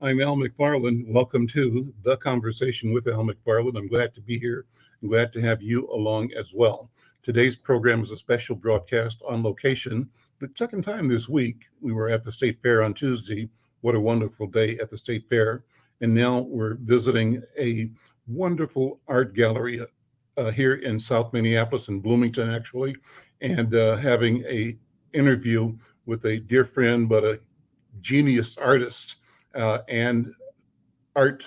I'm Al McFarlane. Welcome to The Conversation with Al McFarlane. I'm glad to be here. I'm glad to have you along as well. Today's program is a special broadcast on location. The second time this week, we were at the State Fair on Tuesday. What a wonderful day at the State Fair. And now we're visiting a wonderful art gallery here in South Minneapolis, in Bloomington, actually, and having a interview with a dear friend, but a genius artist and art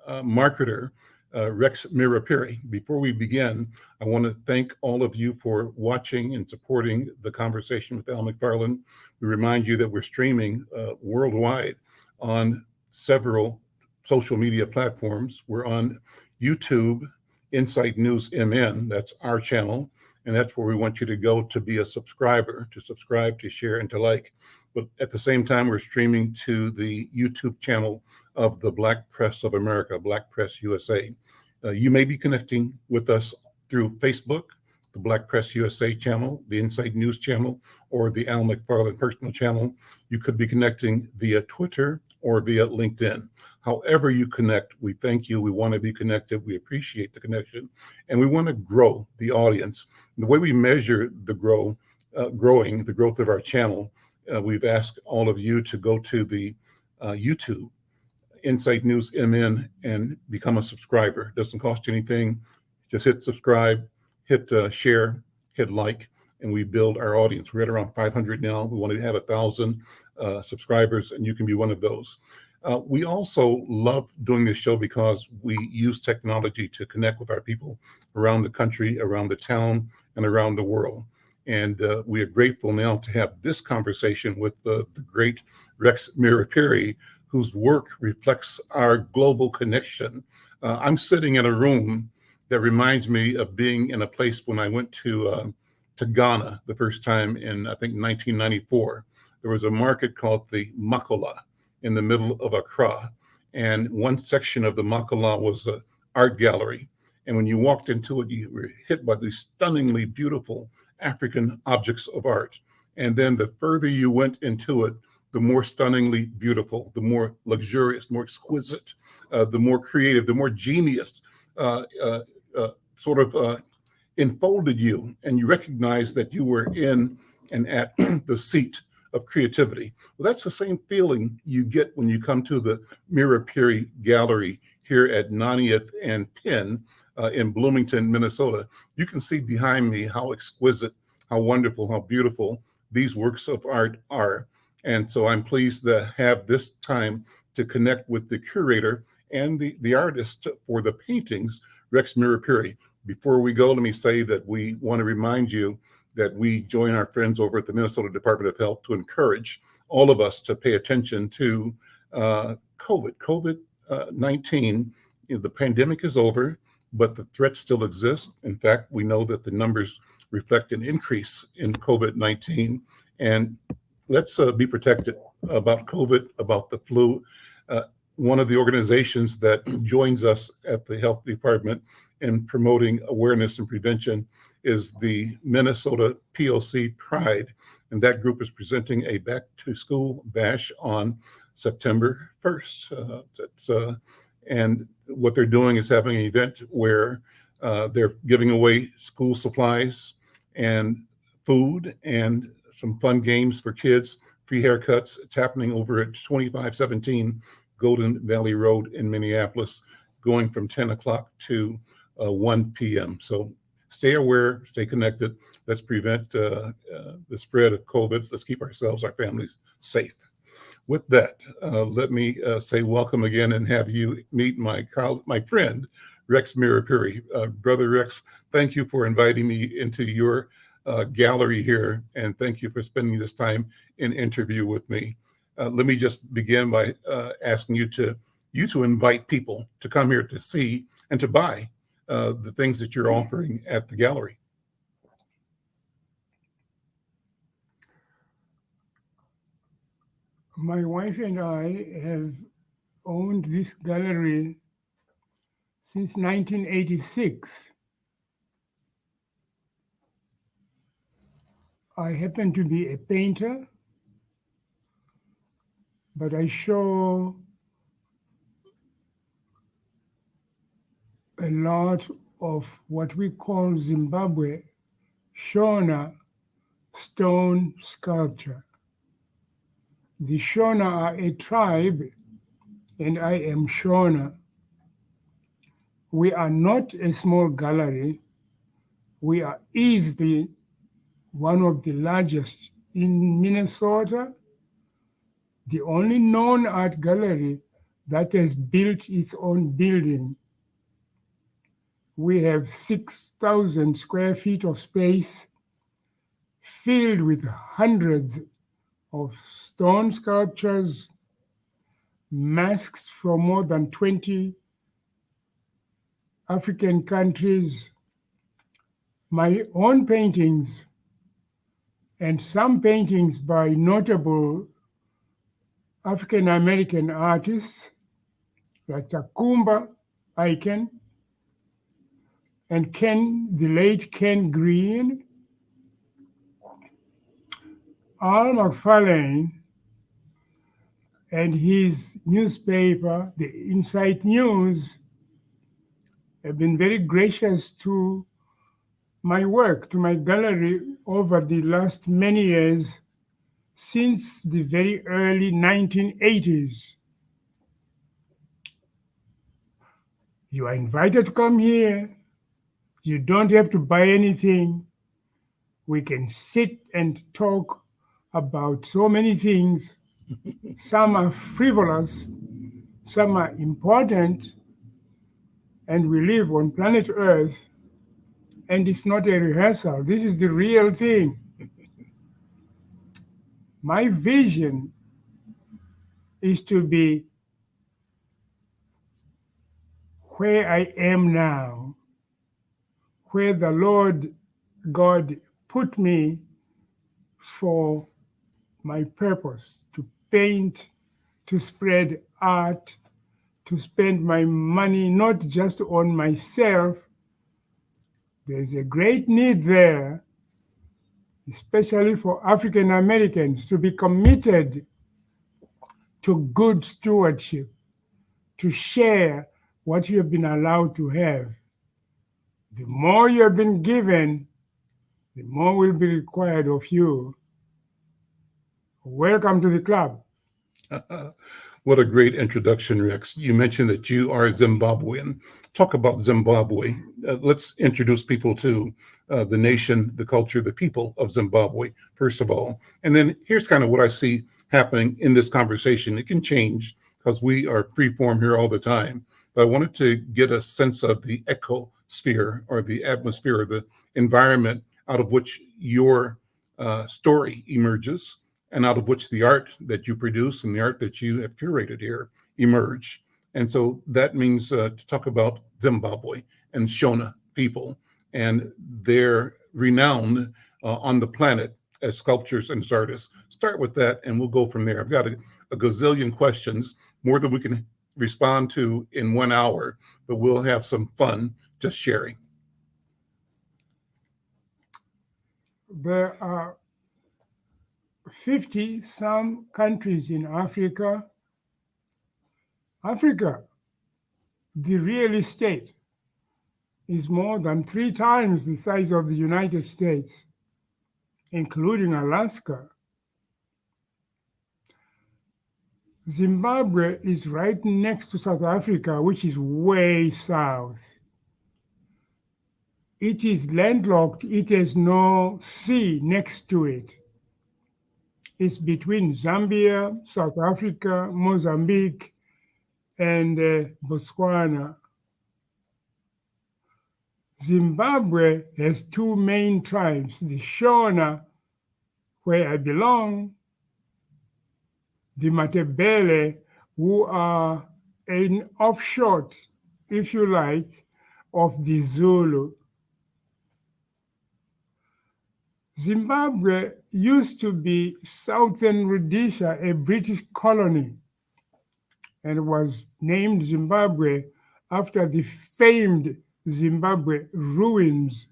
marketer, Rex Mhiripiri. Before we begin, I want to thank all of you for watching and supporting the conversation with Al McFarlane. We remind you that we're streaming worldwide on several social media platforms. We're on YouTube, Insight News MN, that's our channel, and that's where we want you to go to be a subscriber, to subscribe, to share, and to like. But at the same time, we're streaming to the YouTube channel of the Black Press of America, Black Press USA. You may be connecting with us through Facebook, the Black Press USA channel, the Inside News channel, or the Al McFarlane personal channel. You could be connecting via Twitter or via LinkedIn. However you connect, we thank you. We want to be connected. We appreciate the connection, and we want to grow the audience. The way we measure the growth of our channel, we've asked all of you to go to the YouTube, Insight News MN, and become a subscriber. It doesn't cost you anything. Just hit subscribe, hit share, hit like, and we build our audience. We're at around 500 now. We want to have 1,000 subscribers, and you can be one of those. We also love doing this show because we use technology to connect with our people around the country, around the town, and around the world. And we are grateful now to have this conversation with the great Rex Mhiripiri, whose work reflects our global connection. I'm sitting in a room that reminds me of being in a place when I went to Ghana the first time in, I think, 1994. There was a market called the Makola in the middle of Accra. And one section of the Makola was an art gallery. And when you walked into it, you were hit by these stunningly beautiful African objects of art. And then the further you went into it, the more stunningly beautiful, the more luxurious, more exquisite, the more creative, the more genius enfolded you. And you recognized that you were in and at the seat of creativity. Well, that's the same feeling you get when you come to the Mhiripiri Gallery here at 90th and Penn in Bloomington, Minnesota. You can see behind me how exquisite, how wonderful, how beautiful these works of art are. And so I'm pleased to have this time to connect with the curator and the artist for the paintings, Rex Mhiripiri. Before we go, let me say that we want to remind you that we join our friends over at the Minnesota Department of Health to encourage all of us to pay attention to COVID-19. The pandemic is over, but the threat still exists. In fact, we know that the numbers reflect an increase in COVID-19. And let's be protected about COVID, about the flu. One of the organizations that joins us at the health department in promoting awareness and prevention is the Minnesota POC Pride. And that group is presenting a back to school bash on September 1st. And what they're doing is having an event where they're giving away school supplies and food and some fun games for kids, free haircuts. It's happening over at 2517 Golden Valley Road in Minneapolis, going from 10 o'clock to 1 p.m. So stay aware, stay connected. Let's prevent the spread of COVID. Let's keep ourselves, our families safe. With that, let me say welcome again and have you meet my friend, Rex Mhiripiri. Brother Rex, thank you for inviting me into your gallery here, and thank you for spending this time in interview with me. Let me just begin by asking you to invite people to come here to see and to buy the things that you're offering at the gallery. My wife and I have owned this gallery since 1986. I happen to be a painter, but I show a lot of what we call Zimbabwe Shona stone sculpture. The Shona are a tribe, and I am Shona. We are not a small gallery. We are easily one of the largest in Minnesota, the only known art gallery that has built its own building. We have 6,000 square feet of space filled with hundreds of stone sculptures, masks from more than 20 African countries, my own paintings, and some paintings by notable African American artists like Takumba Aiken and the late Ken Green, Al McFarlane, and his newspaper, the Insight News, have been very gracious to my work, to my gallery over the last many years, since the very early 1980s. You are invited to come here. You don't have to buy anything. We can sit and talk about so many things. Some are frivolous, some are important, and we live on planet Earth, and it's not a rehearsal. This is the real thing. My vision is to be where I am now, where the Lord God put me for my purpose, to paint, to spread art, to spend my money not just on myself. There's a great need there, especially for African Americans, to be committed to good stewardship, to share what you have been allowed to have. The more you have been given, the more will be required of you. Welcome to the club. What a great introduction, Rex. You mentioned that you are Zimbabwean. Talk about Zimbabwe. Let's introduce people to the nation, the culture, the people of Zimbabwe, first of all. And then here's kind of what I see happening in this conversation. It can change because we are free form here all the time. But I wanted to get a sense of the ecosphere or the atmosphere or the environment out of which your story emerges, and out of which the art that you produce and the art that you have curated here emerge. And so that means to talk about Zimbabwe and Shona people, and they're renowned on the planet as sculptors and as artists. Start with that, and we'll go from there. I've got a gazillion questions, more than we can respond to in 1 hour, but we'll have some fun just sharing. There are 50 some countries in Africa. Africa, the real estate, is more than 3 times the size of the United States, including Alaska. Zimbabwe is right next to South Africa, which is way south. It is landlocked. It has no sea next to it. It's between Zambia, South Africa, Mozambique, and Botswana. Zimbabwe has 2 main tribes, the Shona, where I belong, the Matebele, who are an offshoot, if you like, of the Zulu. Zimbabwe used to be Southern Rhodesia, a British colony, and was named Zimbabwe after the famed Zimbabwe ruins,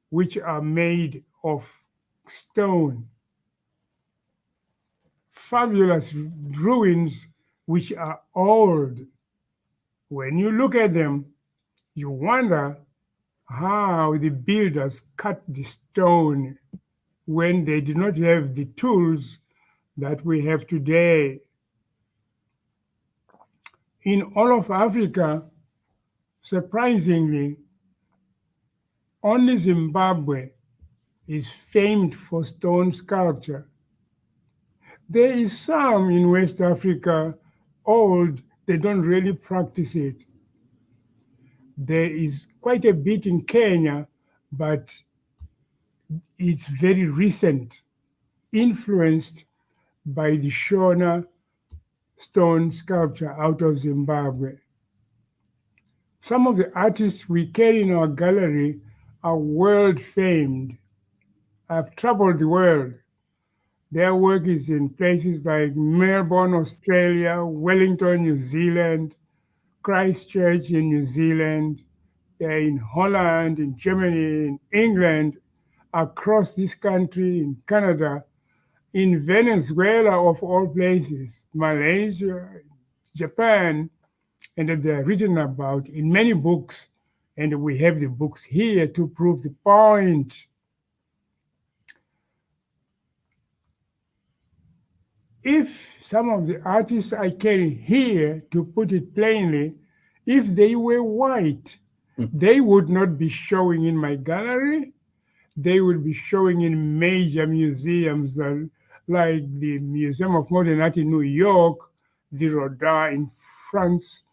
which are made of stone. Fabulous ruins which are old. When you look at them, You wonder how the builders cut the stone when they did not have the tools that we have today. In all of Africa, surprisingly, only Zimbabwe is famed for stone sculpture. There is some in West Africa, old, they don't really practice it. There is quite a bit in Kenya, but it's very recent, influenced by the Shona stone sculpture out of Zimbabwe. Some of the artists we carry in our gallery are world famed. I've traveled the world. Their work is in places like Melbourne, Australia, Wellington, New Zealand, Christchurch in New Zealand. They're in Holland, in Germany, in England, across this country, in Canada, in Venezuela, of all places, Malaysia, Japan, and they're written about in many books. And we have the books here to prove the point. If some of the artists I carry here, to put it plainly, if they were white, they would not be showing in my gallery. They would be showing in major museums like the Museum of Modern Art in New York, the Rodin in France.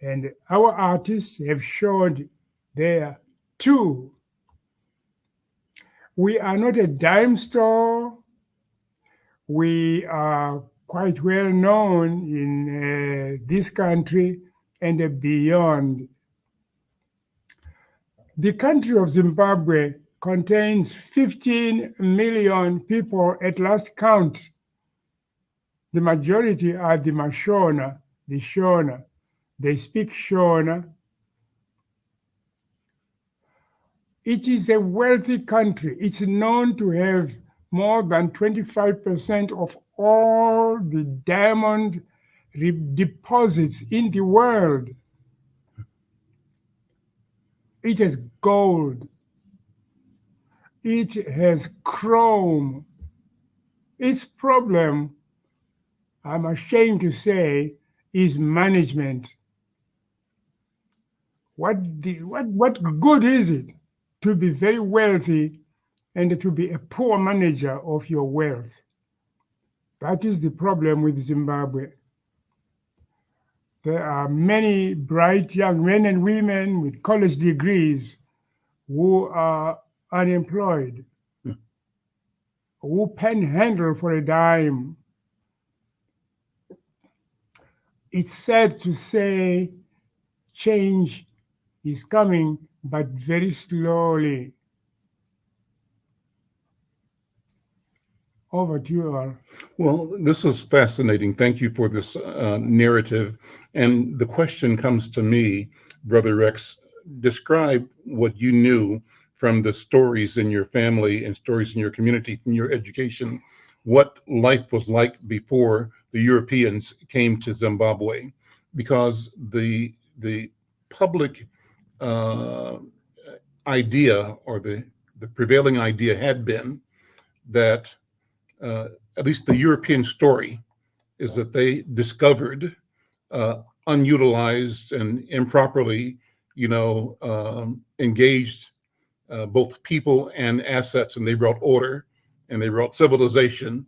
And our artists have showed there too. We are not a dime store. We are quite well known in this country and beyond. The country of Zimbabwe contains 15 million people at last count. The majority are the Mashona, the Shona. They speak Shona. It is a wealthy country. It's known to have more than 25% of all the diamond deposits in the world. It has gold. It has chrome. Its problem, I'm ashamed to say, is management. What good is it to be very wealthy and to be a poor manager of your wealth? That is the problem with Zimbabwe. There are many bright young men and women with college degrees who are unemployed, who panhandle for a dime. It's sad to say change is coming, but very slowly. Over to you, Al. Well, this is fascinating. Thank you for this narrative. And the question comes to me, Brother Rex, describe what you knew from the stories in your family and stories in your community, from your education, what life was like before the Europeans came to Zimbabwe. Because the public idea, or the prevailing idea, had been that at least the European story is that they discovered unutilized and improperly, engaged both people and assets, and they brought order and they brought civilization.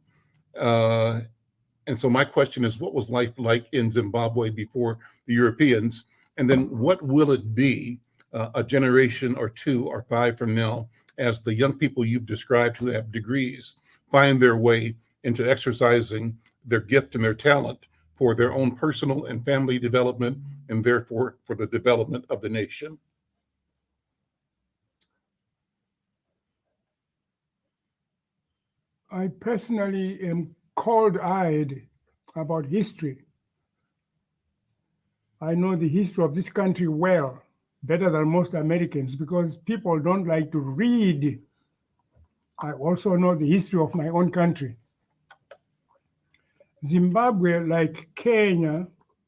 And so my question is, what was life like in Zimbabwe before the Europeans? And then what will it be a generation or 2 or 5 from now, as the young people you've described who have degrees find their way into exercising their gift and their talent for their own personal and family development, and therefore for the development of the nation? I personally am cold-eyed about history. I know the history of this country well, better than most Americans, because people don't like to read. I also know the history of my own country. Zimbabwe, like Kenya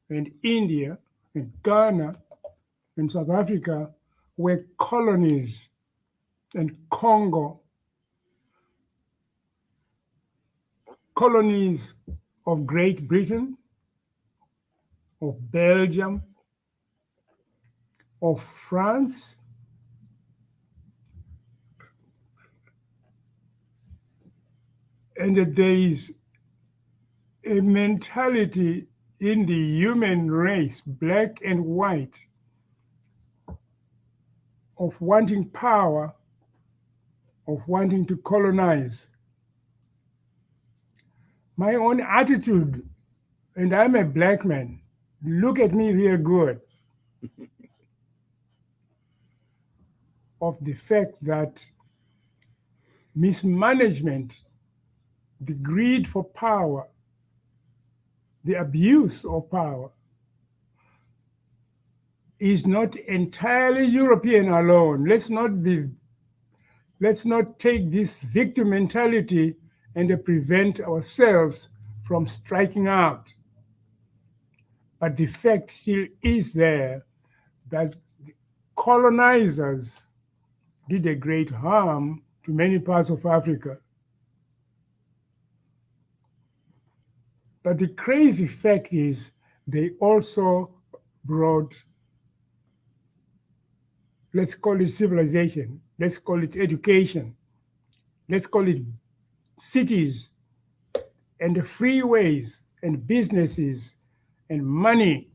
and India and Ghana, and South Africa were colonies, and Congo, colonies of Great Britain, of Belgium, of France, and that there is a mentality in the human race, black and white, of wanting power, of wanting to colonize. My own attitude, and I'm a black man, look at me real good, of the fact that mismanagement, the greed for power, the abuse of power is not entirely European alone. Let's not take this victim mentality and prevent ourselves from striking out. But the fact still is there that the colonizers did a great harm to many parts of Africa. But the crazy fact is they also brought, let's call it civilization, let's call it education, let's call it cities and the freeways and businesses and money.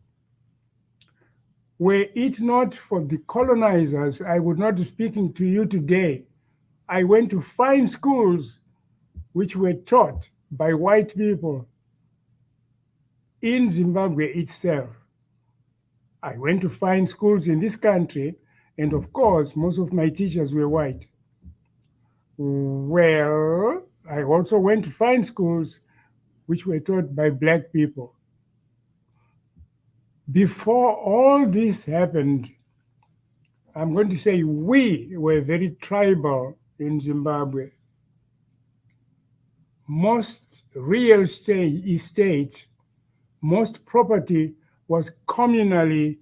Were it not for the colonizers, I would not be speaking to you today. I went to find schools which were taught by white people in Zimbabwe itself. I went to find schools in this country, and of course, most of my teachers were white. Well, I also went to find schools which were taught by black people. Before all this happened, I'm going to say we were very tribal in Zimbabwe. Most real estate, most property was communally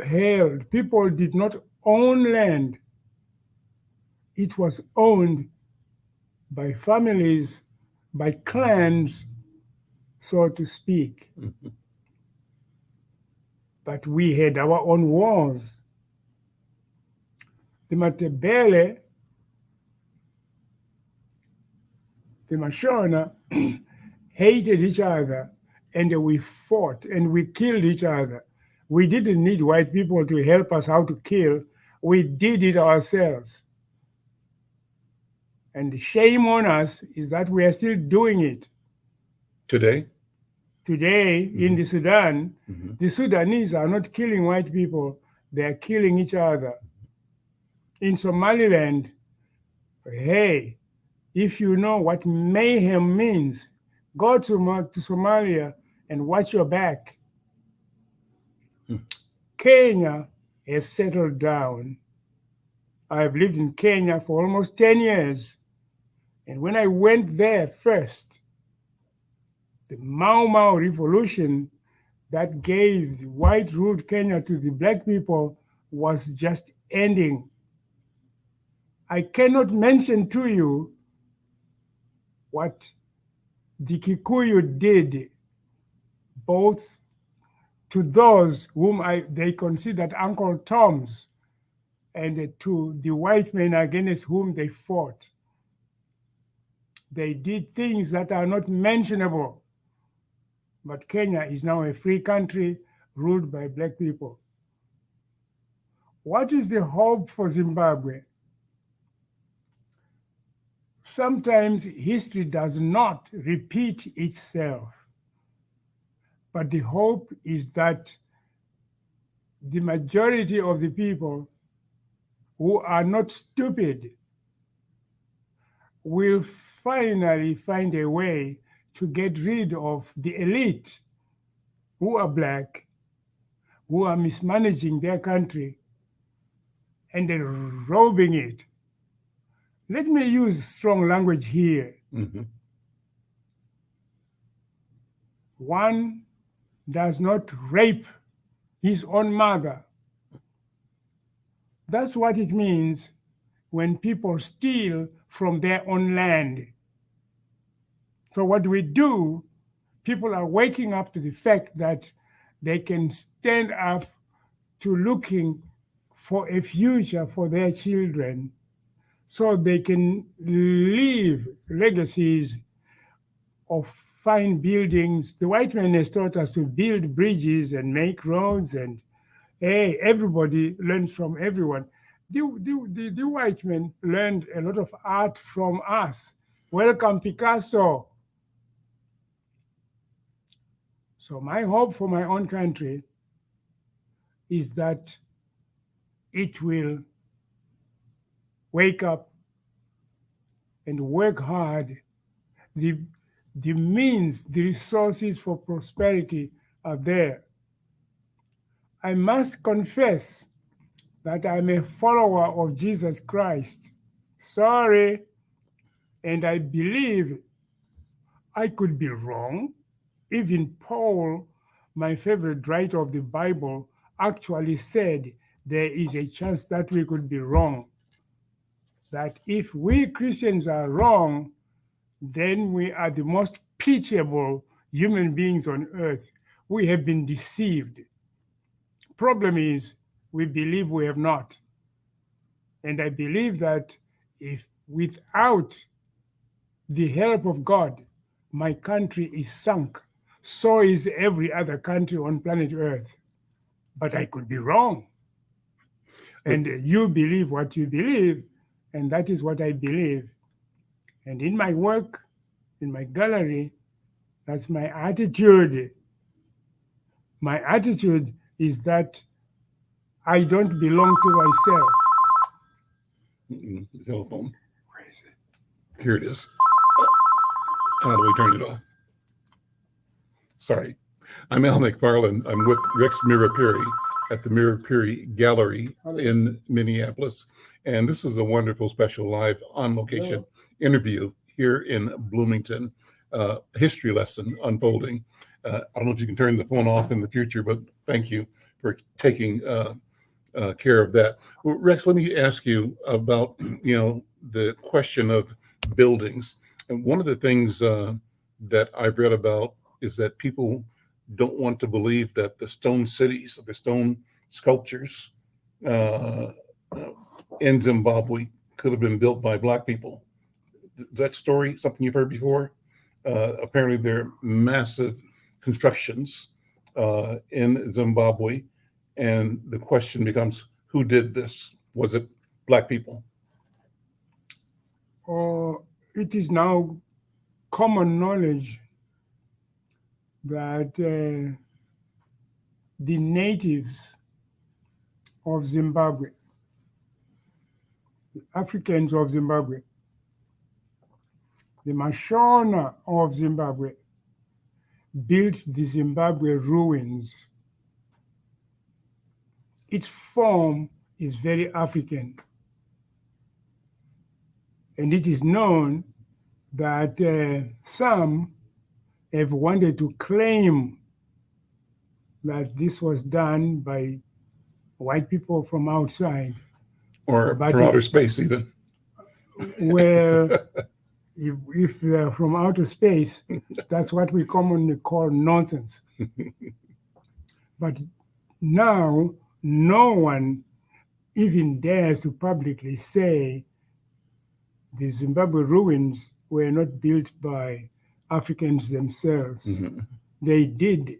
held. People did not own land. It was owned by families, by clans, so to speak. Mhm. But we had our own wars. The Matebele, the Mashona hated each other, and we fought and we killed each other. We didn't need white people to help us how to kill. We did it ourselves. And shame on us is that we are still doing it. Today? Today in the Sudan, Mhm. the Sudanese are not killing white people, they are killing each other. In Somaliland, hey, if you know what mayhem means, go to Somalia and watch your back. Kenya has settled down. I've lived in Kenya for almost 10 years. And when I went there first, the Mau Mau revolution that gave white-ruled Kenya to the black people was just ending. I cannot mention to you what the Kikuyu did, both to those whom they considered Uncle Toms and to the white men against whom they fought. They did things that are not mentionable. But Kenya is now a free country ruled by black people. What is the hope for Zimbabwe? Sometimes history does not repeat itself. But the hope is that the majority of the people who are not stupid will finally find a way to get rid of the elite who are black, who are mismanaging their country and robbing it. Let me use strong language here. Mhm. One does not rape his own mother. That's what it means when people steal from their own land. So what we do, people are waking up to the fact that they can stand up to looking for a future for their children so they can leave legacies of fine buildings. The white man has taught us to build bridges and make roads, and hey, everybody learns from everyone. The white man learned a lot of art from us. Welcome, Picasso. So my hope for my own country is that it will wake up and work hard. The means, the resources for prosperity are there. I must confess that I'm a follower of Jesus Christ. Sorry. And I believe I could be wrong. Even Paul, my favorite writer of the Bible, actually said there is a chance that we could be wrong. That if we Christians are wrong, then we are the most pitiable human beings on earth. We have been deceived. Problem is, we believe we have not. And I believe that if without the help of God, my country is sunk. So is every other country on planet Earth. But I could be wrong. And you believe what you believe, and that is what I believe. And in my work, in my gallery, that's my attitude. My attitude is that I don't belong to myself. Telephone. Where is it? Here it is. How do we turn it off? Sorry. I'm Al McFarlane. I'm with Rex Mhiripiri at the Mhiripiri Gallery in Minneapolis. And this is a wonderful special live on location interview here in Bloomington. History lesson unfolding. I don't know if you can turn the phone off in the future, but thank you for taking care of that. Well, Rex, let me ask you about the question of buildings. And one of the things that I've read about is that people don't want to believe that the stone cities, the stone sculptures in Zimbabwe could have been built by Black people. Is that story something you've heard before? Apparently, there are massive constructions in Zimbabwe, and the question becomes, who did this? Was it Black people? It is now common knowledge that the natives of Zimbabwe, the Africans of Zimbabwe, the Mashona of Zimbabwe, built the Zimbabwe ruins. Its form is very African. And it is known that some have wanted to claim that this was done by white people from outside. Or from outer space, even. Well, if they're from outer space, that's what we commonly call nonsense. But now, no one even dares to publicly say the Zimbabwe ruins were not built by Africans themselves. Mm-hmm. They did.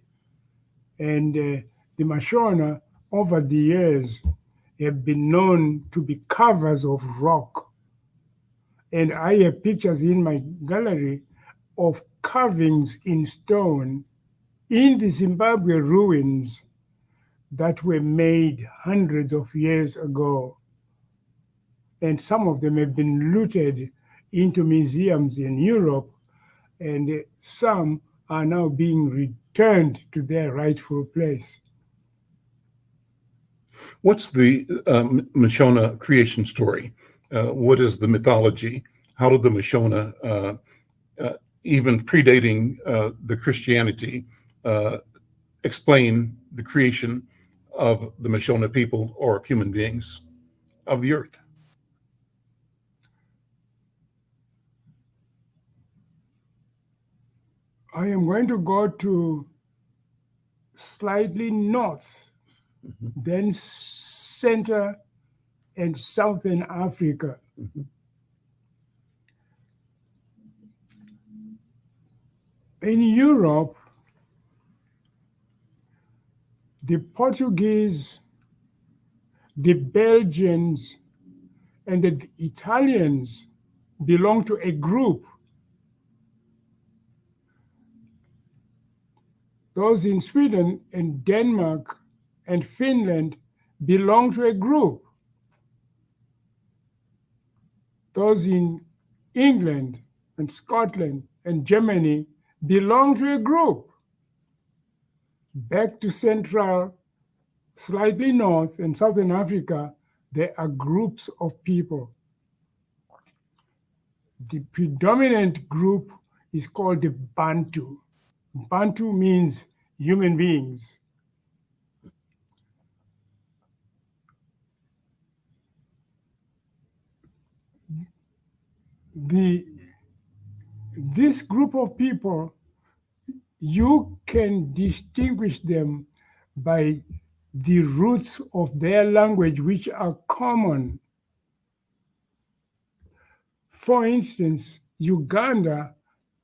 And the Mashona, over the years, have been known to be covers of rock. And I have pictures in my gallery of carvings in stone in the Zimbabwe ruins that were made hundreds of years ago. And some of them have been looted into museums in Europe, and some are now being returned to their rightful place. What's the Mashona creation story? What is the mythology? How did the Mashona, even predating the Christianity, explain the creation of the Mashona people or of human beings of the earth? I am going to go to slightly north, then center and southern Africa. In Europe, the Portuguese, the Belgians, and the Italians belong to a group. Those in Sweden and Denmark and Finland belong to a group. Those in England and Scotland and Germany belong to a group. Back to Central, slightly north and Southern Africa, there are groups of people. The predominant group is called the Bantu. Bantu means human beings. This group of people, you can distinguish them by the roots of their language, which are common. For instance, Uganda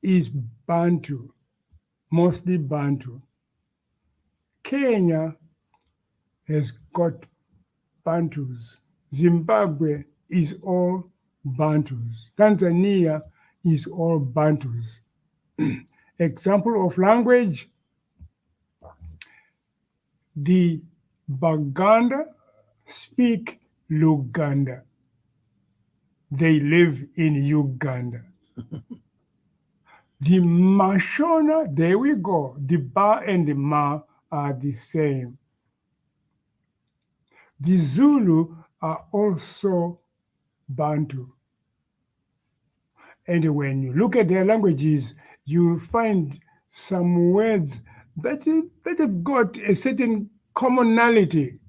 is Bantu, mostly Bantu. Kenya has got Bantus. Zimbabwe is all Bantus. Tanzania is all Bantus. Example of language, the Baganda speak Luganda. They live in Uganda. The Mashona, there we go. The Ba and the Ma are the same. The Zulu are also Bantu. And when you look at their languages, you'll find some words that have got a certain commonality.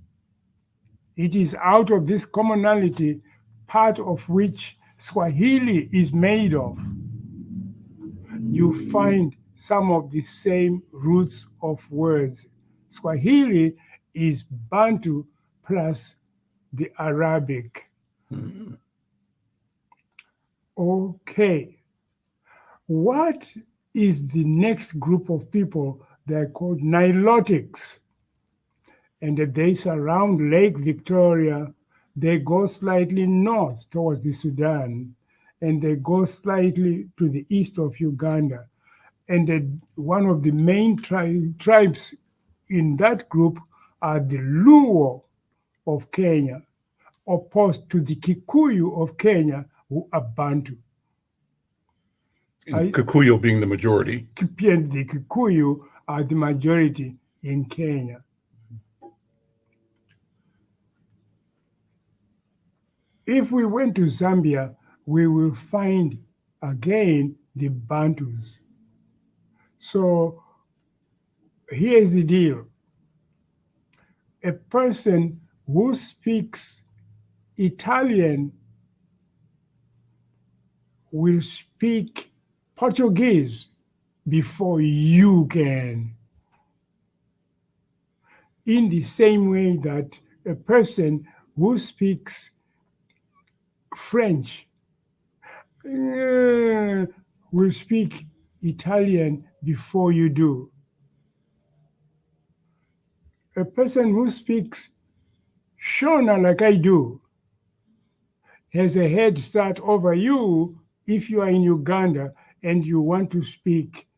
It is out of this commonality, part of which Swahili is made of. You find some of the same roots of words. Swahili is Bantu plus the Arabic. Okay. What is the next group of people? They're called Nilotics. And they surround Lake Victoria. They go slightly north towards the Sudan, and they go slightly to the east of Uganda. And one of the main tribes in that group are the Luo of Kenya, opposed to the Kikuyu of Kenya, who are Bantu. And Kikuyu being the majority. And the Kikuyu are the majority in Kenya. If we went to Zambia, we will find again the Bantus. So here's the deal. A person who speaks Italian will speak Portuguese before you can. In the same way that a person who speaks French will speak Italian before you do. A person who speaks Shona like I do has a head start over you if you are in Uganda and you want to speak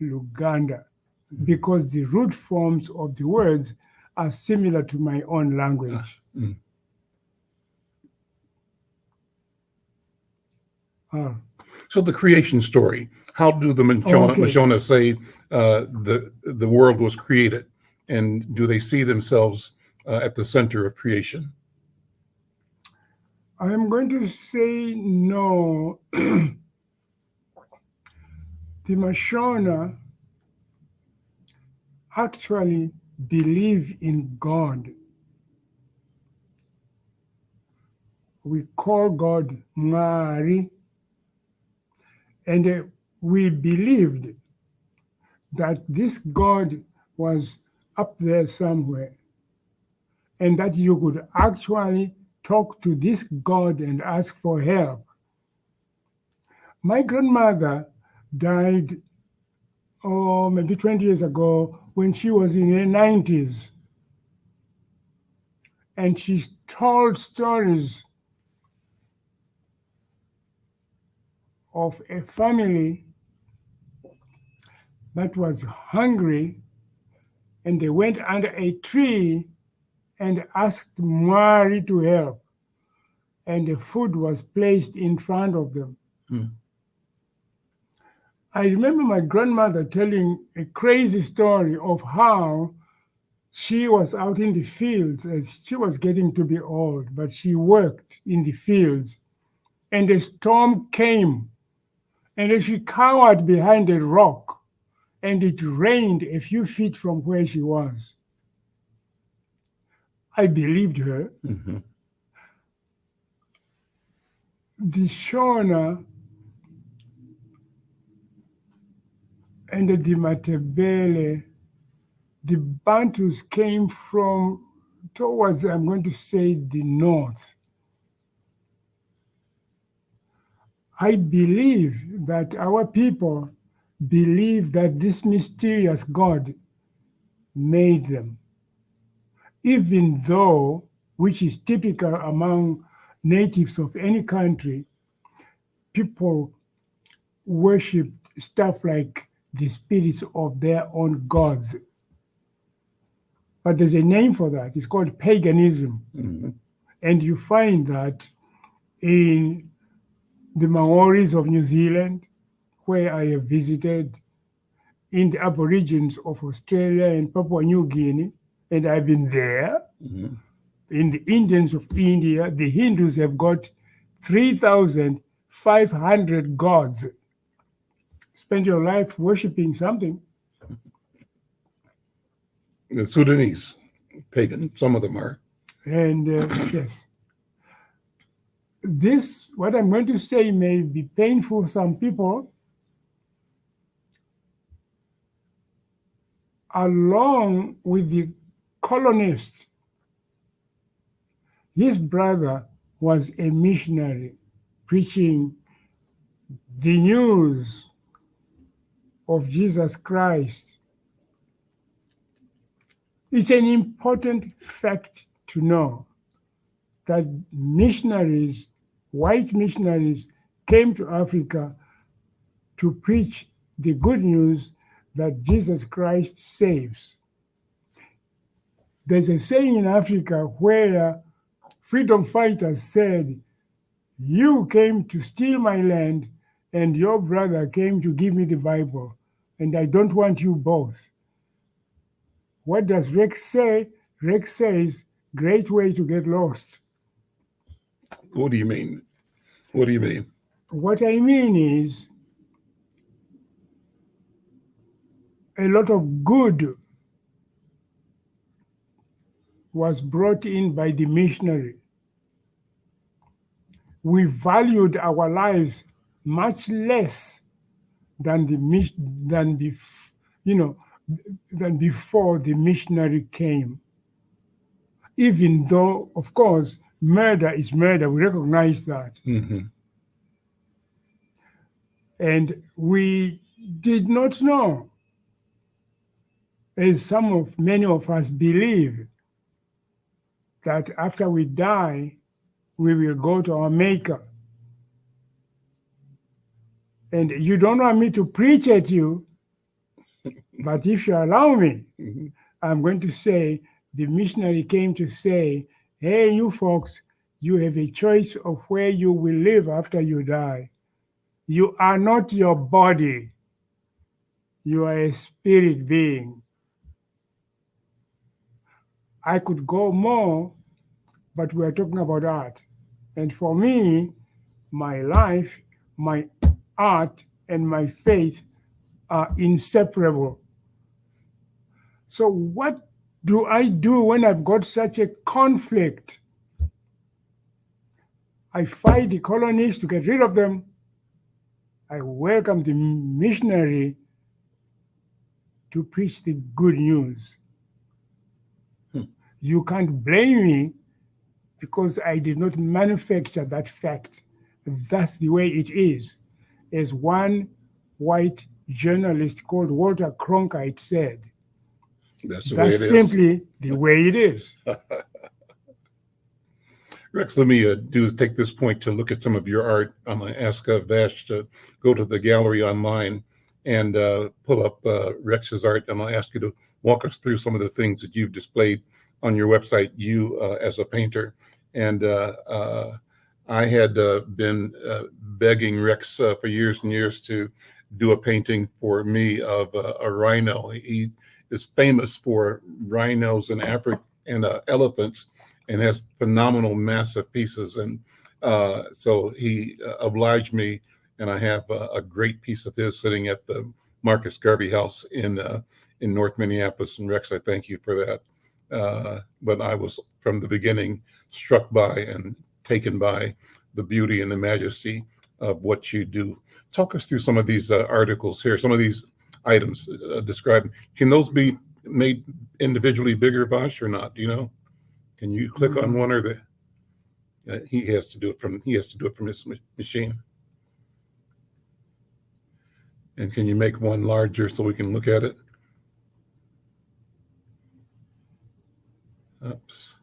Luganda, because the root forms of the words are similar to my own language. So the creation story, how do the Mashona say the world was created? And do they see themselves at the center of creation? I am going to say no. The Mashona actually believe in God. We call God Mhari, and we believed that this God was up there somewhere, and that you could actually talk to this God and ask for help. My grandmother died, maybe 20 years ago when she was in her 90s. And she told stories of a family that was hungry, and they went under a tree and asked Mhari to help. And the food was placed in front of them. I remember my grandmother telling a crazy story of how she was out in the fields as she was getting to be old, but she worked in the fields, and a storm came, and she cowered behind a rock, and it rained a few feet from where she was. I believed her. The Shona and the Matebele, the Bantus came from towards, I'm going to say, the north. I believe that our people believe that this mysterious God made them, even though, which is typical among natives of any country, people worship stuff like the spirits of their own gods. But there's a name for that. It's called paganism. And you find that in the Maoris of New Zealand, where I have visited, in the Aborigines of Australia and Papua New Guinea, and I've been there. In the Indians of India, the Hindus have got 3,500 gods. Spend your life worshiping something. The Sudanese, pagan, some of them are. And yes, this, what I'm going to say, may be painful for some people. Along with the colonist, his brother was a missionary preaching the news of Jesus Christ. It's an important fact to know that missionaries, white missionaries, came to Africa to preach the good news that Jesus Christ saves. There's a saying in Africa where freedom fighters said, "You came to steal my land, and your brother came to give me the Bible, and I don't want you both." What does Rex say? Rex says, "Great way to get lost." What do you mean? What do you mean? What I mean is, a lot of good was brought in by the missionary. We valued our lives much less than before the missionary came. Even though, of course, murder is murder, we recognize that. And we did not know, as many of us believe, that after we die, we will go to our Maker. And you don't want me to preach at you, but if you allow me, I'm going to say, the missionary came to say, hey, you folks, you have a choice of where you will live after you die. You are not your body. You are a spirit being. I could go more, but we're talking about art. And for me, my life, my art, and my faith are inseparable. So what do I do when I've got such a conflict? I fight the colonists to get rid of them. I welcome the missionary to preach the good news. You can't blame me because I did not manufacture that fact. That's the way it is. As one white journalist called Walter Cronkite said, That's simply the way it is. Rex, let me take this point to look at some of your art. I'm going to ask Vash to go to the gallery online and pull up Rex's art. I'm going to ask you to walk us through some of the things that you've displayed on your website, you as a painter. And I had been begging Rex for years and years to do a painting for me of a rhino. He is famous for rhinos in Africa and elephants, and has phenomenal, massive pieces. And so he obliged me, and I have a great piece of his sitting at the Marcus Garvey House in North Minneapolis. And Rex, I thank you for that. But I was, from the beginning, struck by and taken by the beauty and the majesty of what you do. Talk us through some of these articles here, some of these items described. Can those be made individually bigger, Vash, or not? Do you know? Can you click on one, or he has to do it from his machine? And can you make one larger so we can look at it? Oops.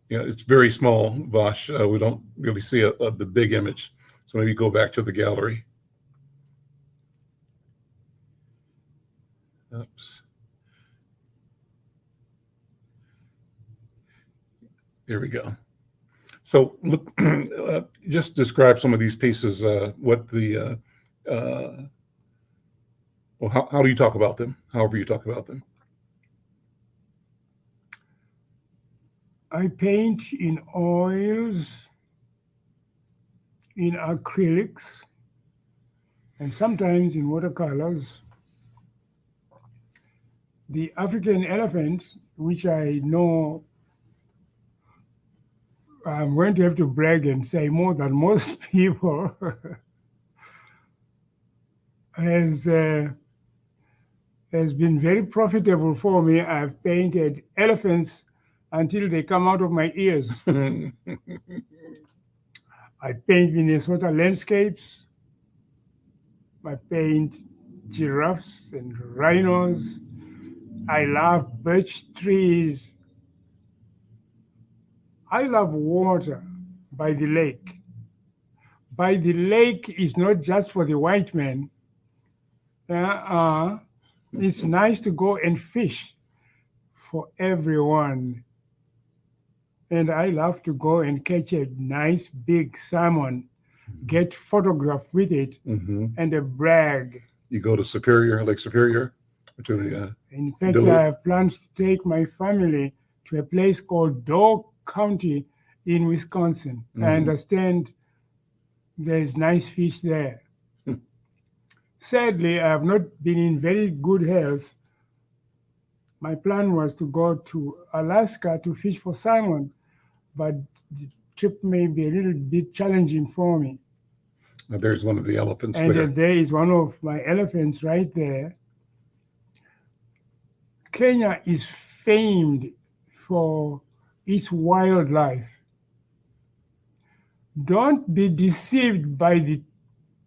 Yeah, it's very small, Vash. We don't really see the big image. So maybe go back to the gallery. Oops. There we go. So look, just describe some of these pieces. What the well, how do you talk about them? However you talk about them. I paint in oils, in acrylics, and sometimes in watercolors. The African elephant, which I know I'm going to have to brag and say more than most people, has been very profitable for me. I've painted elephants until they come out of my ears. I paint Minnesota landscapes. I paint giraffes and rhinos. I love birch trees. I love water by the lake. By the lake is not just for the white man. It's nice to go and fish for everyone. And I love to go and catch a nice big salmon, get photographed with it, and brag. You go to Superior, Lake Superior? To the, in fact, I have plans to take my family to a place called Dog County in Wisconsin. I understand there's nice fish there. Sadly, I have not been in very good health. My plan was to go to Alaska to fish for salmon, but the trip may be a little bit challenging for me. There's one of the elephants and there. There is one of my elephants right there. Kenya is famed for its wildlife. Don't be deceived by the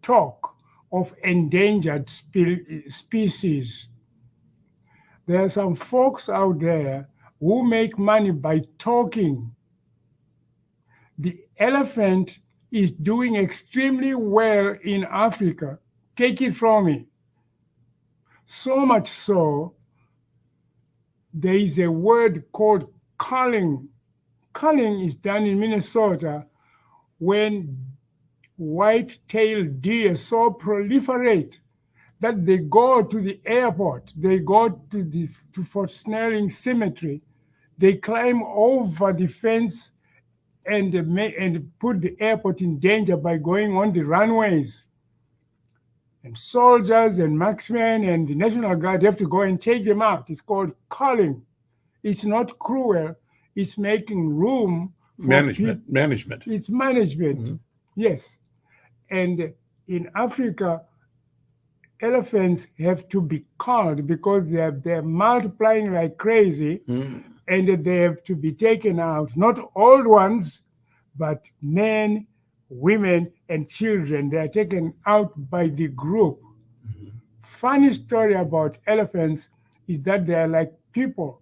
talk of endangered species. There are some folks out there who make money by talking. The elephant is doing extremely well in Africa. Take it from me. So much so, there is a word called culling. Culling is done in Minnesota when white-tailed deer so proliferate that they go to the airport, they go to Fort Snelling Cemetery, they climb over the fence and put the airport in danger by going on the runways. And soldiers and marksmen and the National Guard have to go and take them out. It's called culling. It's not cruel. It's making room for Management. It's management. Yes. And in Africa, elephants have to be culled because they're multiplying like crazy, and they have to be taken out. Not old ones, but men, women, and children. They are taken out by the group. Funny story about elephants is that they are like people.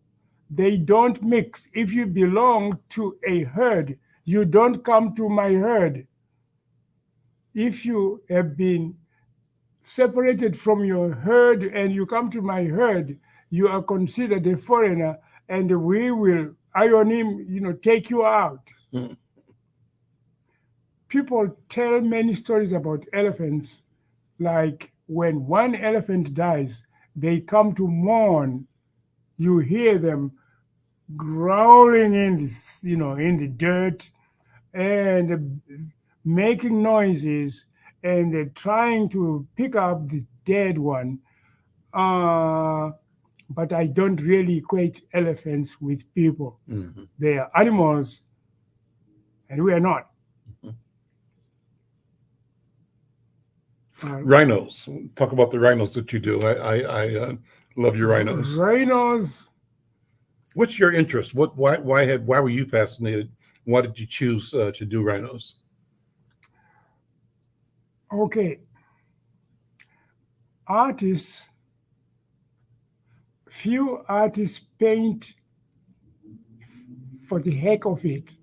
They don't mix. If you belong to a herd, you don't come to my herd. If you have been separated from your herd and you come to my herd, you are considered a foreigner, and we will iron him, take you out. People tell many stories about elephants, like when one elephant dies, they come to mourn. You hear them growling in this, in the dirt and making noises and trying to pick up the dead one. But I don't really equate elephants with people. They are animals, and we are not. Rhinos. Talk about the rhinos that you do. I love your rhinos. Rhinos. What's your interest? Why were you fascinated? Why did you choose to do rhinos? Okay. Few artists paint for the heck of it,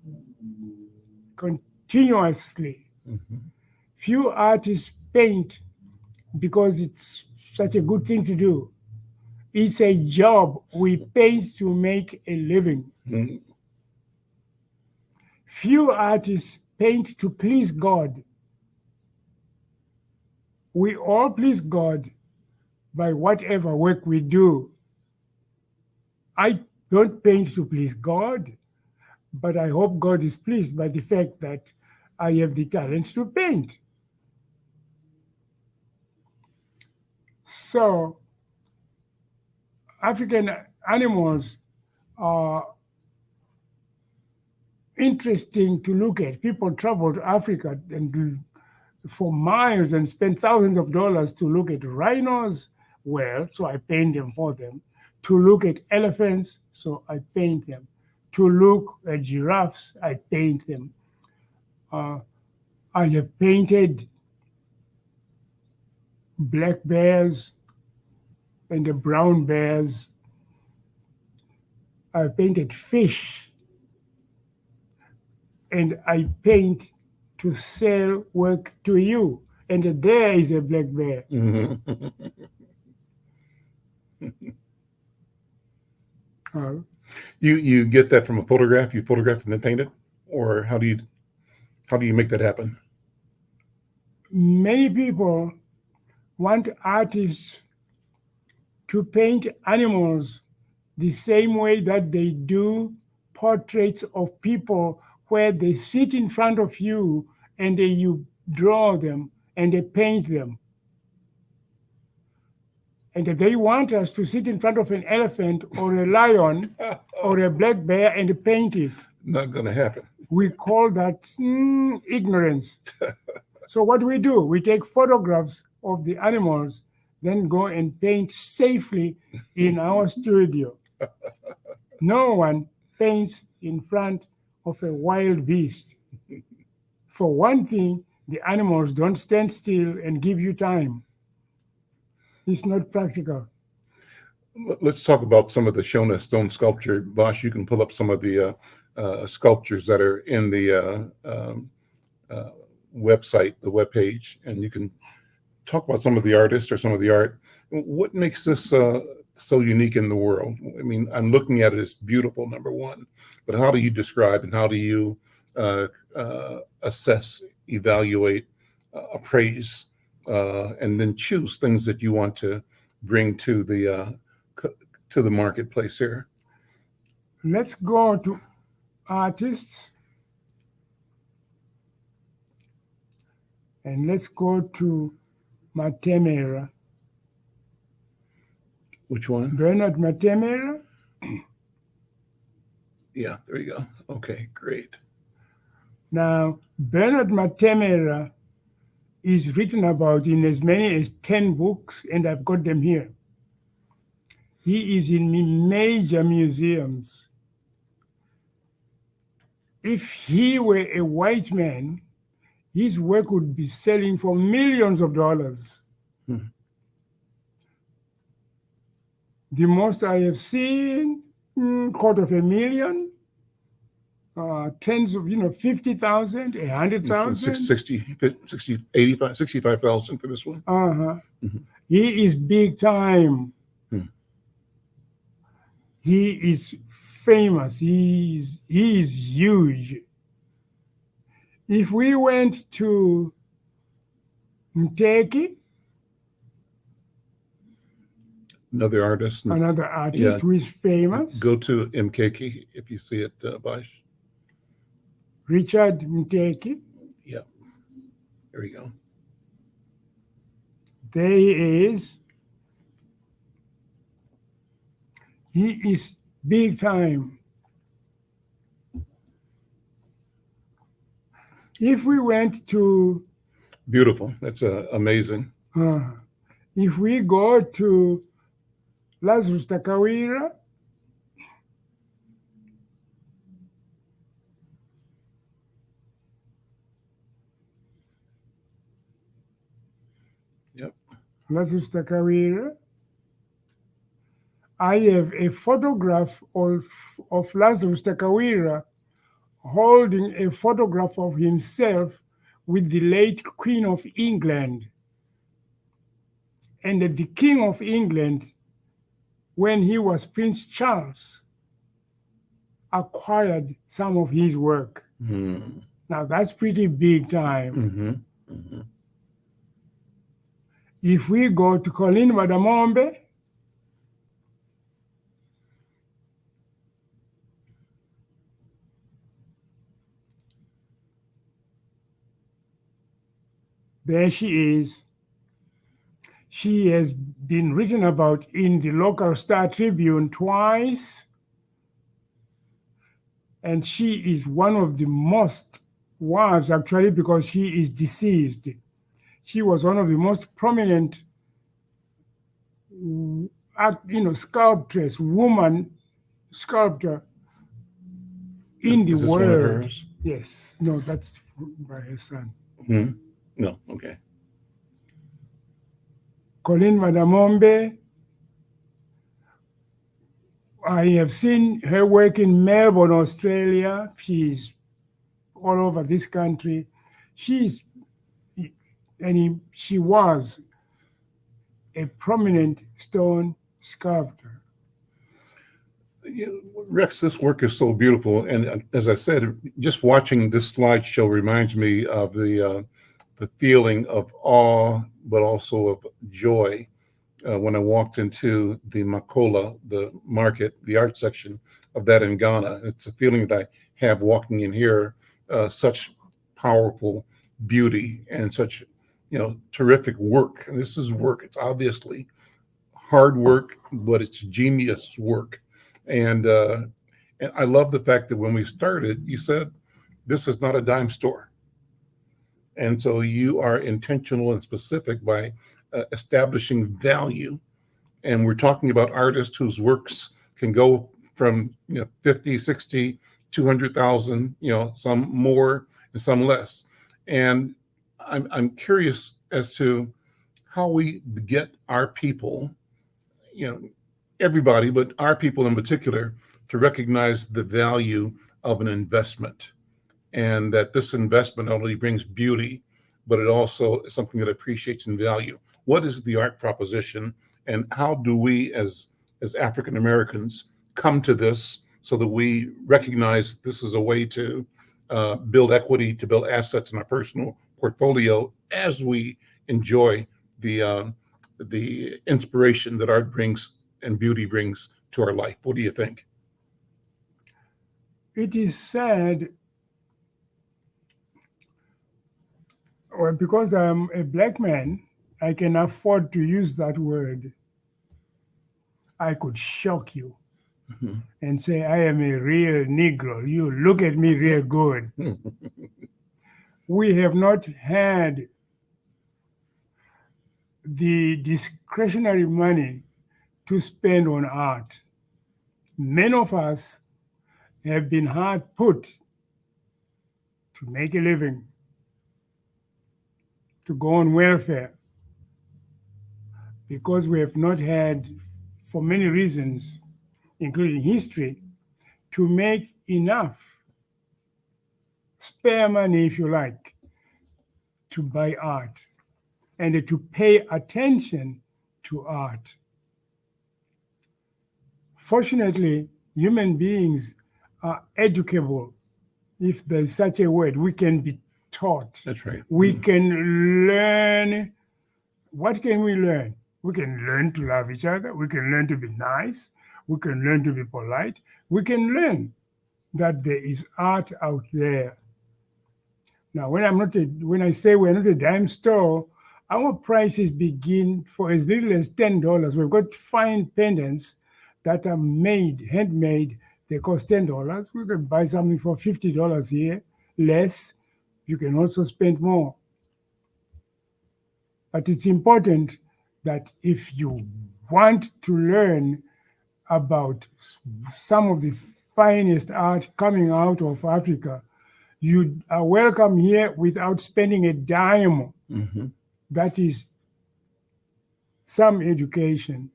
continuously. Few artists paint because it's such a good thing to do. It's a job. We paint to make a living. Few artists paint to please God. We all please God by whatever work we do. I don't paint to please God, but I hope God is pleased by the fact that I have the talent to paint. So, African animals are interesting to look at. People travel to Africa and for miles and spend thousands of dollars to look at rhinos. Well, so I paint them for them. To look at elephants, so I paint them. To look at giraffes, I paint them. I have painted black bears and the brown bears. I painted fish. And I paint to sell work to you. And there is a black bear. You get that from a photograph? You photograph and then paint it? Or how do you make that happen? Many people want artists to paint animals the same way that they do portraits of people, where they sit in front of you and you draw them and they paint them. And they want us to sit in front of an elephant or a lion or a black bear and paint it. Not going to happen. We call that ignorance. So what do? We take photographs of the animals, then go and paint safely in our studio. No one paints in front of a wild beast. For one thing, the animals don't stand still and give you time. It's not practical. Let's talk about some of the Shona stone sculpture. Bosch, you can pull up some of the sculptures that are in the website, the webpage, and you can talk about some of the artists or some of the art. What makes this so unique in the world? I mean, I'm looking at it as beautiful, number one, but how do you describe and how do you assess, evaluate, appraise, and then choose things that you want to bring to the marketplace here? Let's go to artists, and let's go to Matemera. Which one? Bernard Matemera. Yeah, there you go. Okay, great. Now, Bernard Matemera is written about in as many as 10 books, and I've got them here. He is in major museums. If he were a white man, his work would be selling for millions of dollars. Hmm. The most I have seen, $250,000, tens of, 50,000, 100,000. 60, 85, 65,000 for this one. Uh-huh. Mhm. He is big time. Hmm. He is famous. He is huge. If we went to Mteki, Another artist. another artist who is famous, Go to MKK if you see it, Bash. Richard Mteki. Yeah. There we go. There he is. He is big time. If we went to, Beautiful. That's amazing. if we go to Lazarus Takawira, Yep. Lazarus Takawira, I have a photograph of Lazarus Takawira holding a photograph of himself with the late Queen of England. And the King of England, when he was Prince Charles, acquired some of his work. Hmm. Now that's pretty big time. Mm-hmm. Mm-hmm. If we go to Colin Madamombe, there she is. She has been written about in the local Star Tribune twice. And she is one of the was actually, because she is deceased. She was one of the most prominent, woman sculptor in the Is this one of world. hers? Yes. No, that's by her son. Hmm. No. Okay. Colin Madamombe, I have seen her work in Melbourne, Australia. She's all over this country. She was a prominent stone sculptor. Rex, this work is so beautiful, and as I said, just watching this slideshow reminds me of the feeling of awe, but also of joy when I walked into the Makola, the market, the art section of that in Ghana. It's a feeling that I have walking in here, such powerful beauty and such terrific work. And this is work. It's obviously hard work, but it's genius work. And I love the fact that when we started, you said this is not a dime store. And so you are intentional and specific by establishing value. And we're talking about artists whose works can go from 50, 60, 200,000, some more and some less. And I'm curious as to how we get our people, everybody, but our people in particular, to recognize the value of an investment, and that this investment not only brings beauty, but it also is something that appreciates in value. What is the art proposition, and how do we as African Americans come to this so that we recognize this is a way to build equity, to build assets in our personal portfolio as we enjoy the inspiration that art brings and beauty brings to our life? What do you think? It is said, well, because I'm a black man, I can afford to use that word. I could shock you. and say, I am a real Negro. You look at me real good. We have not had the discretionary money to spend on art. Many of us have been hard put to make a living, to go on welfare, because we have not had, for many reasons, including history, to make enough spare money, if you like, to buy art and to pay attention to art. Fortunately, human beings are educable, if there's such a word. We can be taught. That's right. We can learn. What can we learn? We can learn to love each other. We can learn to be nice. We can learn to be polite. We can learn that there is art out there. Now, when I say we're not a dime store, our prices begin for as little as $10. We've got fine pendants that are made, handmade. They cost $10. We can buy something for $50 here, less. You can also spend more. But it's important that if you want to learn about some of the finest art coming out of Africa, you are welcome here without spending a dime. That is some education.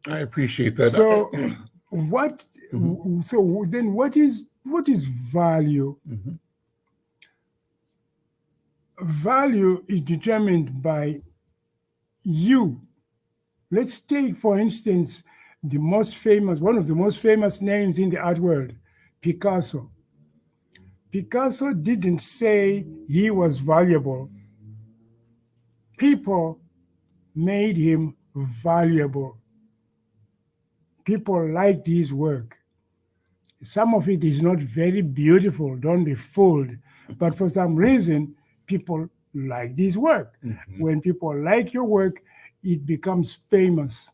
I appreciate that. So then what is value? Value is determined by you. Let's take, for instance, one of the most famous names in the art world, Picasso. Picasso didn't say he was valuable. People made him valuable. People liked his work. Some of it is not very beautiful, don't be fooled. But for some reason, people liked his work. When people like your work, it becomes famous.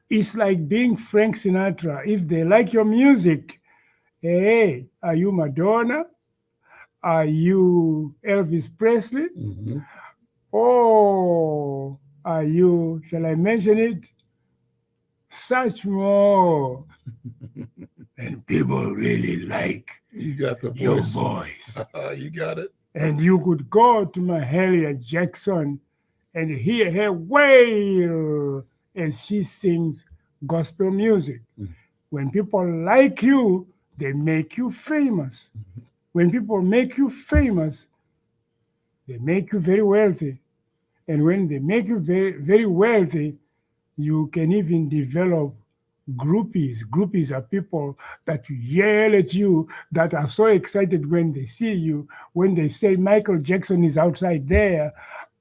It's like being Frank Sinatra. If they like your music, hey, are you Madonna? Are you Elvis Presley? Or are you, shall I mention it? Such more. And people really like You got the voice. your voice. You got it. And you could go to Mahalia Jackson and hear her wail as she sings gospel music. When people like you, they make you famous. When people make you famous, they make you very wealthy. And when they make you very, very wealthy, you can even develop groupies. Groupies are people that yell at you, that are so excited when they see you, when they say Michael Jackson is outside there,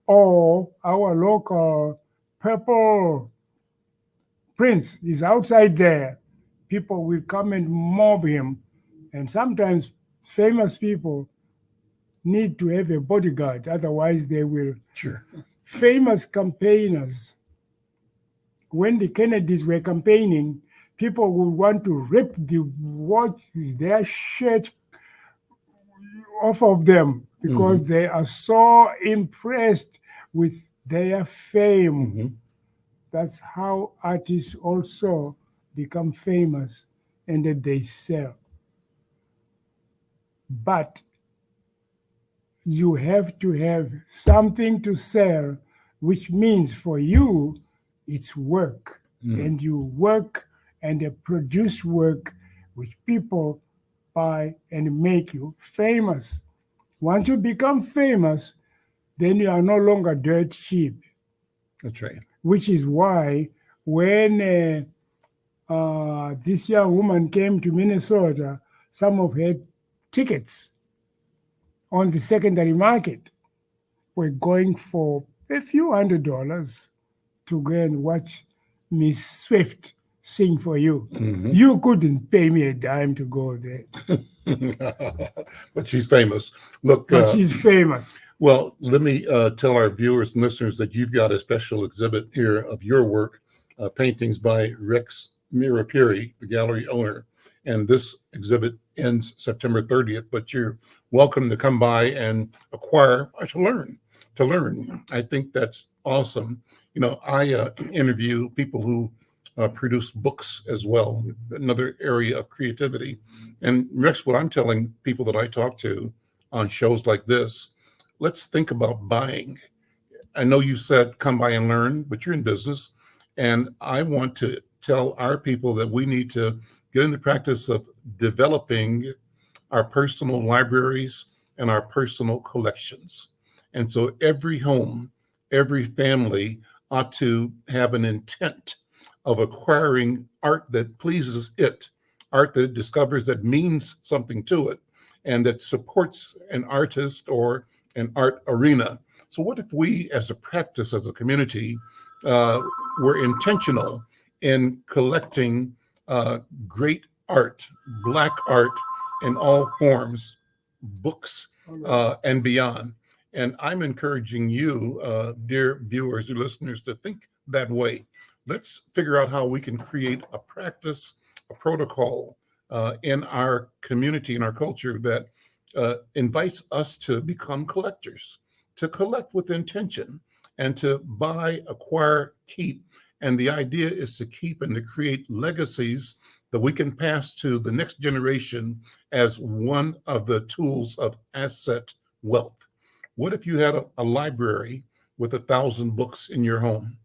or our local Purple Prince is outside there. People will come and mob him. And sometimes famous people need to have a bodyguard, otherwise they will. Sure. Famous campaigners, when the Kennedys were campaigning, people would want to rip their shirt off of them because they are so impressed with their fame. That's how artists also become famous and that they sell. But you have to have something to sell, which means for you, it's work. And you work and produce work which people buy and make you famous. Once you become famous, then you are no longer dirt cheap. That's right. Which is why when this young woman came to Minnesota, some of her tickets on the secondary market were going for a few $100s to go and watch Miss Swift sing for you. You couldn't pay me a dime to go there. But she's famous. Look, But she's famous. Well, let me tell our viewers and listeners that you've got a special exhibit here of your work, paintings by Rex Mhiripiri, the gallery owner. And this exhibit ends September 30th, but you're welcome to come by and acquire to learn. To learn. I think that's awesome. You know, I interview people who produce books as well, another area of creativity. And Rex, what I'm telling people that I talk to on shows like this, let's think about buying. I know you said come by and learn, but you're in business. And I want to tell our people that we need to get in the practice of developing our personal libraries and our personal collections. And so every home, every family ought to have an intent of acquiring art that pleases it, art that it discovers that means something to it, and that supports an artist or an art arena. So, what if we, as a practice, as a community, uh, were intentional in collecting great art, Black art in all forms, books, and beyond? And I'm encouraging you, dear viewers or listeners, to think that way. Let's figure out how we can create a practice, a protocol in our community, in our culture that invites us to become collectors, to collect with intention, and to buy, acquire, keep. And the idea is to keep and to create legacies that we can pass to the next generation as one of the tools of asset wealth. What if you had a library with 1,000 books in your home?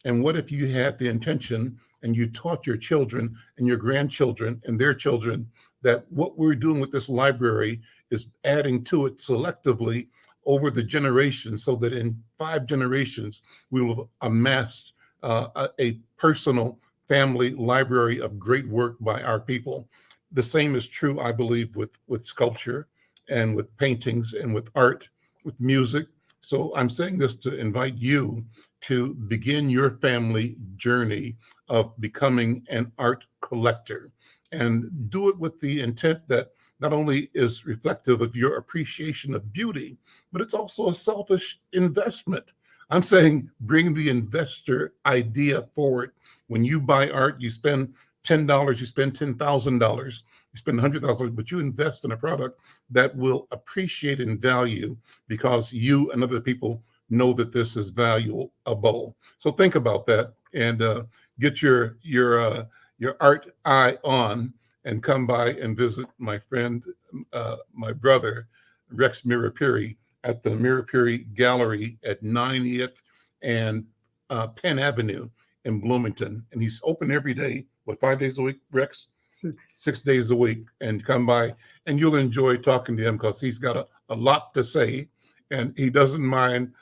And what if you had the intention and you taught your children and your grandchildren and their children that what we're doing with this library is adding to it selectively over the generations so that in 5 generations we will have amassed a personal family library of great work by our people. The same is true, I believe, with sculpture and with paintings and with art, with music. So I'm saying this to invite you to begin your family journey of becoming an art collector and do it with the intent that not only is reflective of your appreciation of beauty, but it's also a selfish investment. I'm saying bring the investor idea forward. When you buy art, you spend $10, you spend $10,000, you spend $100,000, but you invest in a product that will appreciate in value because you and other people know that this is valuable. So think about that and get your art eye on and come by and visit my friend, my brother, Rex Mhiripiri at the Mhiripiri Gallery at 90th and Penn Avenue in Bloomington. And he's open every day, 5 days a week, Rex? 6. 6 days a week. And come by and you'll enjoy talking to him because he's got a lot to say and he doesn't mind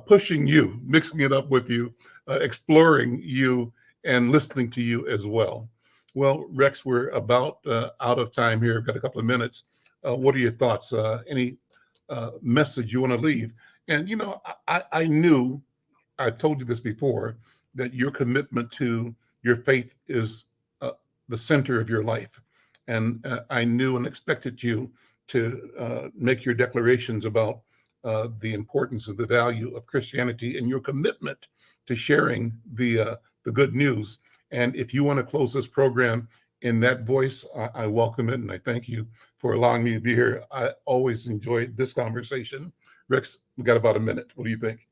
pushing you, mixing it up with you, exploring you, and listening to you as well. Well, Rex, we're about out of time here. We've got a couple of minutes. What are your thoughts? Any message you want to leave? And, you know, I knew, I told you this before, that your commitment to your faith is the center of your life. And I knew and expected you to make your declarations about the importance of the value of Christianity and your commitment to sharing the good news. And if you want to close this program in that voice, I welcome it. And I thank you for allowing me to be here. I always enjoy this conversation. Rex, we got about a minute. What do you think?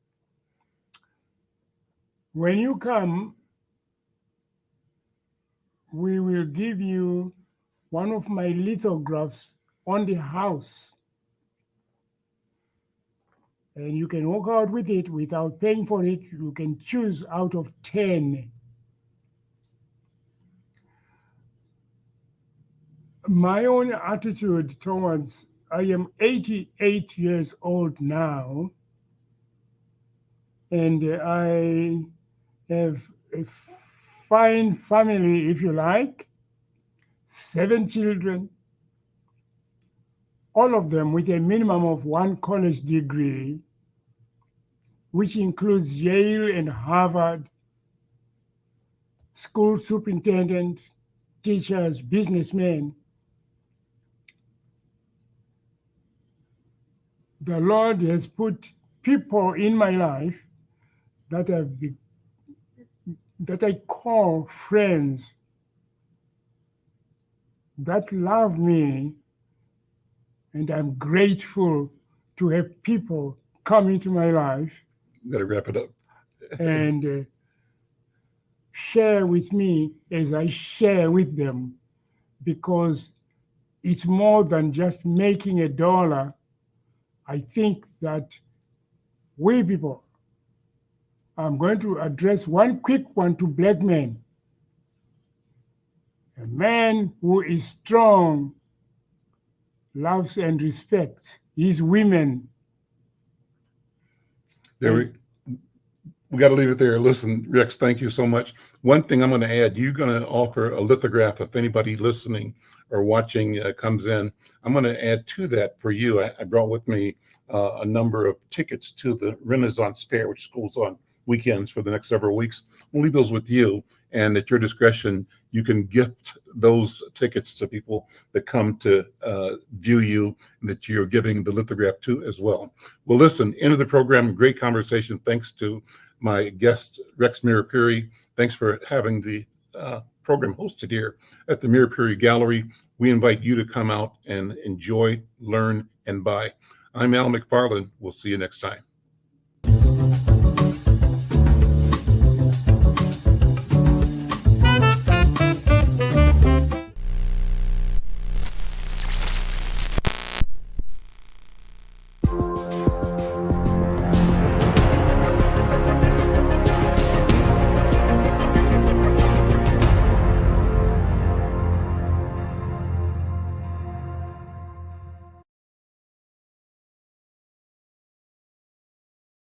When you come, we will give you one of my lithographs on the house. And you can walk out with it without paying for it. You can choose out of 10. My own attitude towards, I am 88 years old now, and I have a fine family, if you like, 7 children, all of them with a minimum of 1 college degree, which includes Yale and Harvard, school superintendents, teachers, businessmen. The Lord has put people in my life that I call friends, that love me, and I'm grateful to have people come into my life Gotta wrap it up. and share with me as I share with them, because it's more than just making a dollar. I think that we people, I'm going to address one quick one to black men. A man who is strong loves and respects his women. We got to leave it there. Listen, Rex, thank you so much. One thing I'm going to add, you're going to offer a lithograph if anybody listening or watching comes in. I'm going to add to that for you. I brought with me a number of tickets to the Renaissance Fair, which goes on weekends for the next several weeks. We'll leave those with you, and at your discretion, you can gift those tickets to people that come to view you, and that you're giving the lithograph to as well. Well, listen, end of the program, great conversation. Thanks to my guest, Rex Mhiripiri. Thanks for having the program hosted here at the Mhiripiri Gallery. We invite you to come out and enjoy, learn, and buy. I'm Al McFarlane. We'll see you next time.